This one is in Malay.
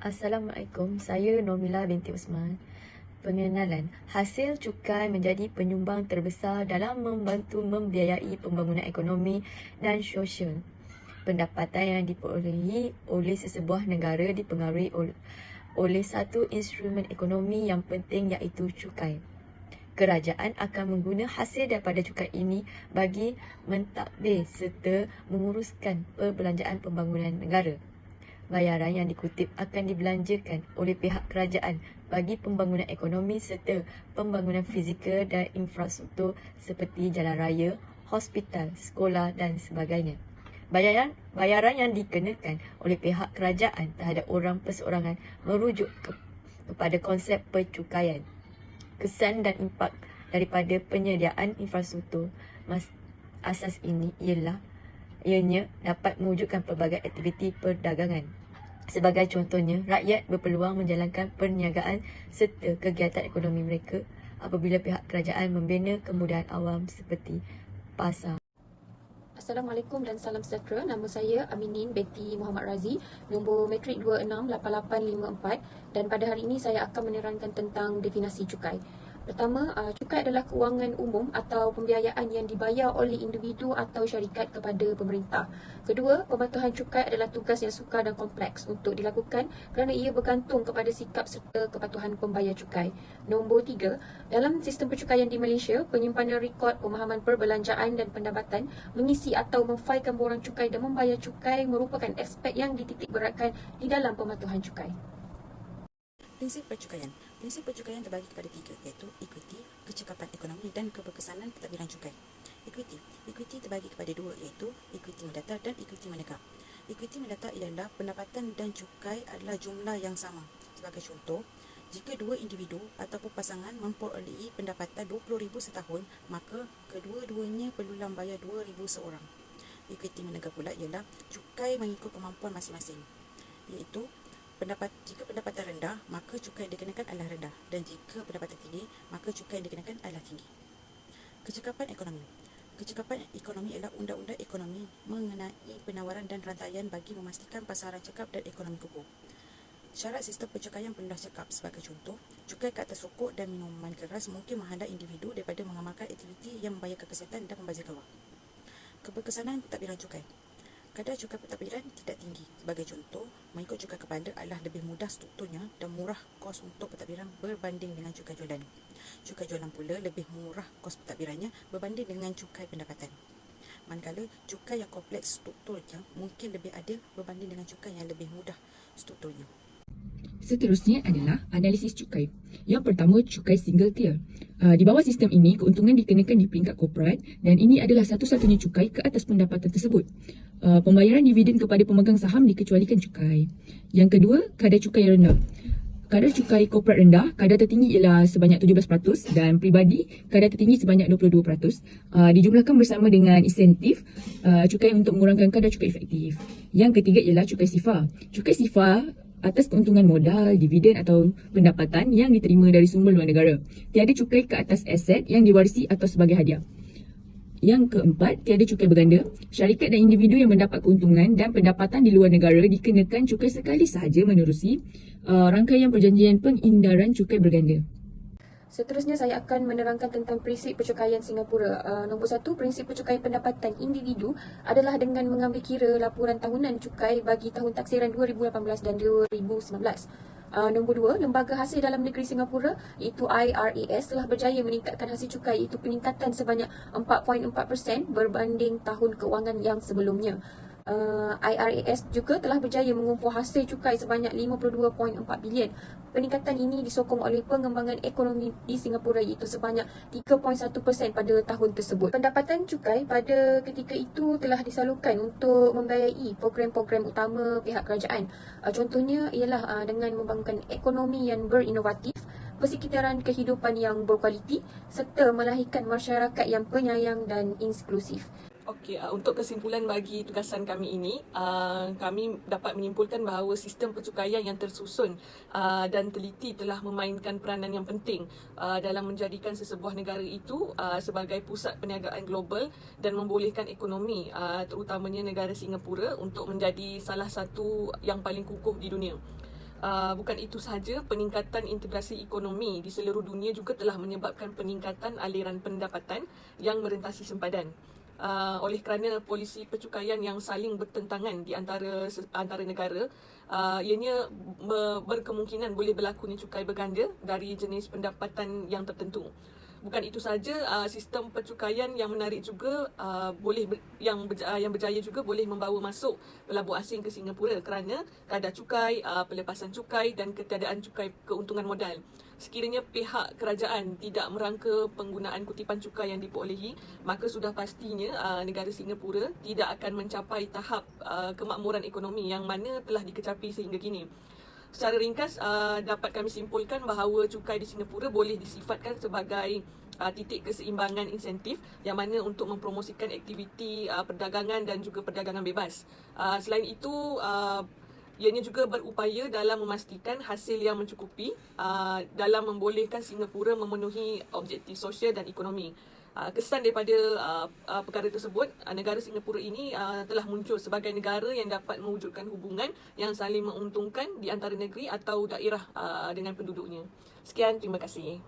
Assalamualaikum, saya Normila binti Usman. Pengenalan, hasil cukai menjadi penyumbang terbesar dalam membantu membiayai pembangunan ekonomi dan sosial. Pendapatan yang diperolehi oleh sesebuah negara dipengaruhi oleh satu instrumen ekonomi yang penting iaitu cukai. Kerajaan akan mengguna hasil daripada cukai ini bagi mentadbir serta menguruskan perbelanjaan pembangunan negara. Bayaran yang dikutip akan dibelanjakan oleh pihak kerajaan bagi pembangunan ekonomi serta pembangunan fizikal dan infrastruktur seperti jalan raya, hospital, sekolah dan sebagainya. Bayaran yang dikenakan oleh pihak kerajaan terhadap orang perseorangan merujuk kepada konsep percukaian. Kesan dan impak daripada penyediaan infrastruktur asas ini ianya dapat mewujudkan pelbagai aktiviti perdagangan. Sebagai contohnya, rakyat berpeluang menjalankan perniagaan serta kegiatan ekonomi mereka apabila pihak kerajaan membina kemudahan awam seperti pasar. Assalamualaikum dan salam sejahtera. Nama saya Aminin binti Muhammad Razi, nombor matrik 268854, dan pada hari ini saya akan menerangkan tentang definisi cukai. Pertama, cukai adalah kewangan umum atau pembiayaan yang dibayar oleh individu atau syarikat kepada pemerintah. Kedua, pematuhan cukai adalah tugas yang sukar dan kompleks untuk dilakukan kerana ia bergantung kepada sikap serta kepatuhan pembayar cukai. Nombor 3, dalam sistem percukaian di Malaysia, penyimpanan rekod pemahaman perbelanjaan dan pendapatan, mengisi atau memfailkan borang cukai dan membayar cukai merupakan aspek yang dititikberatkan di dalam pematuhan cukai. Prinsip percukaian. Prinsip percukaian terbagi kepada tiga, iaitu equity, kecekapan ekonomi dan keberkesanan pentadbiran cukai. Equity terbagi kepada dua, iaitu equity mendatar dan equity menegak. Equity mendatar ialah pendapatan dan cukai adalah jumlah yang sama. Sebagai contoh, jika dua individu ataupun pasangan memperolehi pendapatan RM20,000 setahun, maka kedua-duanya perlulah bayar RM2,000 seorang. Equity menegak pula ialah cukai mengikut kemampuan masing-masing, iaitu jika pendapatan rendah, maka cukai yang dikenakan adalah rendah, dan jika pendapatan tinggi, maka cukai yang dikenakan adalah tinggi. Kecekapan ekonomi. Kecekapan ekonomi ialah undang-undang ekonomi mengenai penawaran dan rantaian bagi memastikan pasaran cekap dan ekonomi kukuh. Syarat sistem percukaian penuh cekap. Sebagai contoh, cukai ke atas rokok dan minuman keras mungkin menghalang individu daripada mengamalkan aktiviti yang membahayakan kesihatan dan pembazir wang. Keberkesanan pentadbiran cukai. Kadar cukai pentadbiran tidak tinggi. Sebagai contoh, mengikut cukai kepala adalah lebih mudah strukturnya dan murah kos untuk pentadbiran berbanding dengan cukai jualan. Cukai jualan pula lebih murah kos pentadbirannya berbanding dengan cukai pendapatan. Manakala cukai yang kompleks strukturnya mungkin lebih adil berbanding dengan cukai yang lebih mudah strukturnya. Seterusnya adalah analisis cukai. Yang pertama, cukai single tier. Di bawah sistem ini, keuntungan dikenakan di peringkat korporat dan ini adalah satu-satunya cukai ke atas pendapatan tersebut. Pembayaran dividen kepada pemegang saham dikecualikan cukai. Yang kedua, kadar cukai rendah. Kadar cukai korporat rendah, kadar tertinggi ialah sebanyak 17% dan peribadi kadar tertinggi sebanyak 22%. Dijumlahkan bersama dengan insentif cukai untuk mengurangkan kadar cukai efektif. Yang ketiga ialah cukai SIFA. Cukai SIFA atas keuntungan modal, dividen atau pendapatan yang diterima dari sumber luar negara. Tiada cukai ke atas aset yang diwarisi atau sebagai hadiah. Yang keempat, tiada cukai berganda. Syarikat dan individu yang mendapat keuntungan dan pendapatan di luar negara dikenakan cukai sekali sahaja menerusi rangkaian perjanjian pengindaran cukai berganda. Seterusnya saya akan menerangkan tentang prinsip percukaian Singapura. Nombor 1, prinsip percukaian pendapatan individu adalah dengan mengambil kira laporan tahunan cukai bagi tahun taksiran 2018 dan 2019. Nombor 2, lembaga hasil dalam negeri Singapura iaitu IRAS telah berjaya meningkatkan hasil cukai iaitu peningkatan sebanyak 4.4% berbanding tahun kewangan yang sebelumnya. IRAS juga telah berjaya mengumpul hasil cukai sebanyak 52.4 bilion. Peningkatan ini disokong oleh pengembangan ekonomi di Singapura iaitu sebanyak 3.1% pada tahun tersebut. Pendapatan cukai pada ketika itu telah disalurkan untuk membiayai program-program utama pihak kerajaan. Contohnya ialah dengan membangunkan ekonomi yang berinovatif, persekitaran kehidupan yang berkualiti serta melahirkan masyarakat yang penyayang dan inklusif. Okey, untuk kesimpulan bagi tugasan kami ini, kami dapat menyimpulkan bahawa sistem percukaian yang tersusun dan teliti telah memainkan peranan yang penting dalam menjadikan sesebuah negara itu sebagai pusat perniagaan global dan membolehkan ekonomi, terutamanya negara Singapura, untuk menjadi salah satu yang paling kukuh di dunia. Bukan itu sahaja, peningkatan integrasi ekonomi di seluruh dunia juga telah menyebabkan peningkatan aliran pendapatan yang merentasi sempadan. Oleh kerana polisi percukaian yang saling bertentangan di antara negara, ianya berkemungkinan boleh berlakunya cukai berganda dari jenis pendapatan yang tertentu. Bukan itu saja, sistem percukaian yang menarik juga yang berjaya juga boleh membawa masuk pelabur asing ke Singapura kerana kadar cukai, pelepasan cukai dan ketiadaan cukai keuntungan modal. Sekiranya pihak kerajaan tidak merangka penggunaan kutipan cukai yang diperolehi, maka sudah pastinya negara Singapura tidak akan mencapai tahap kemakmuran ekonomi yang mana telah dikecapi sehingga kini. Secara ringkas, dapat kami simpulkan bahawa cukai di Singapura boleh disifatkan sebagai titik keseimbangan insentif yang mana untuk mempromosikan aktiviti perdagangan dan juga perdagangan bebas. Selain itu, ianya juga berupaya dalam memastikan hasil yang mencukupi dalam membolehkan Singapura memenuhi objektif sosial dan ekonomi. Kesan daripada perkara tersebut, negara Singapura ini telah muncul sebagai negara yang dapat mewujudkan hubungan yang saling menguntungkan di antara negeri atau daerah dengan penduduknya. Sekian, terima kasih.